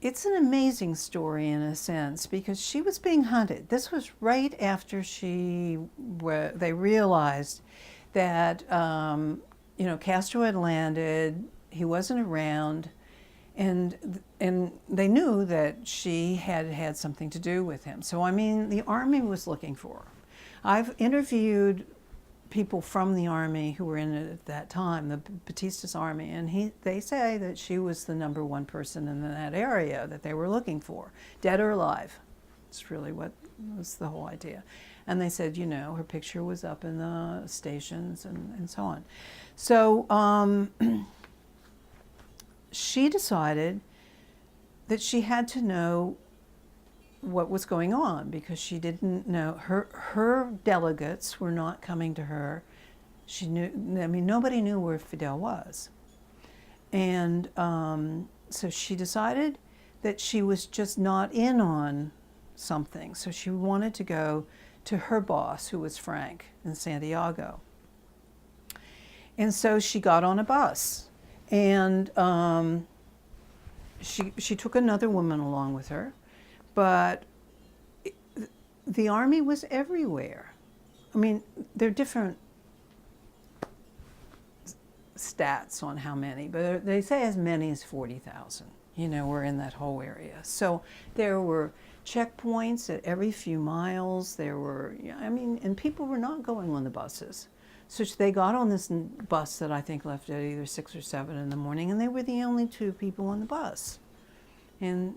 it's an amazing story in a sense because she was being hunted. This was right after they realized that Castro had landed, he wasn't around, and they knew that she had something to do with him. So I mean, the Army was looking for her. I've interviewed people from the Army who were in it at that time, the Batista's Army, and they say that she was the #1 person in that area that they were looking for, dead or alive. It's really what was the whole idea. And they said, her picture was up in the stations and so on. So she decided that she had to know what was going on because she didn't know. Her delegates were not coming to her. Nobody knew where Fidel was. And so she decided that she was just not in on something. So she wanted to go to her boss, who was Frank in Santiago. And so she got on a bus. And she took another woman along with her. But the Army was everywhere. I mean, there are different stats on how many, but they say as many as 40,000, were in that whole area. So there were checkpoints at every few miles. There were, and people were not going on the buses. So they got on this bus that I think left at either 6 or 7 in the morning, and they were the only 2 people on the bus. And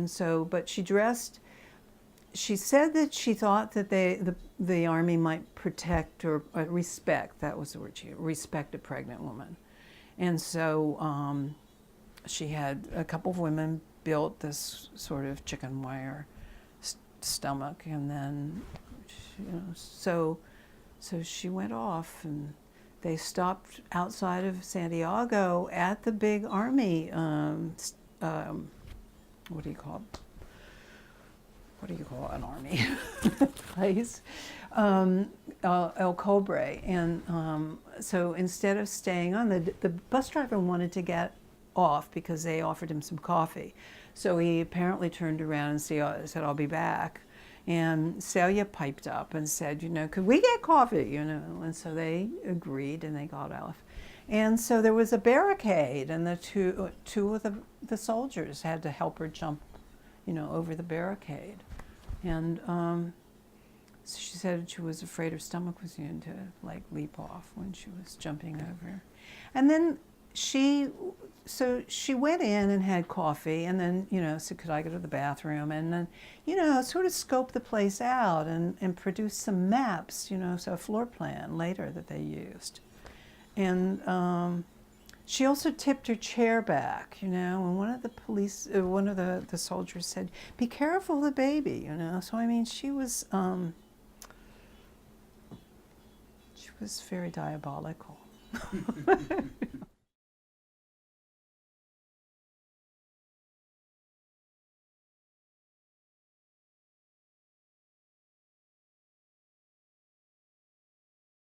so, but she said that she thought that the Army might protect or respect, that was the word respect a pregnant woman. And so she had a couple of women built this sort of chicken wire stomach, and then, so she went off, and they stopped outside of Santiago at the big Army, what do you call an army place? El Cobre. And so instead of staying on, the bus driver wanted to get off because they offered him some coffee. So he apparently turned around and said, I'll be back. And Celia piped up and said, could we get coffee? And so they agreed and they got off. And so there was a barricade, and the two of the soldiers had to help her jump, over the barricade. And so she said she was afraid her stomach was going to leap off when she was jumping over. And then she went in and had coffee, and then, said, could I go to the bathroom? And then, sort of scoped the place out and produced some maps, so a floor plan later that they used. And she also tipped her chair back, and one of the soldiers said, be careful of the baby, So, she was very diabolical.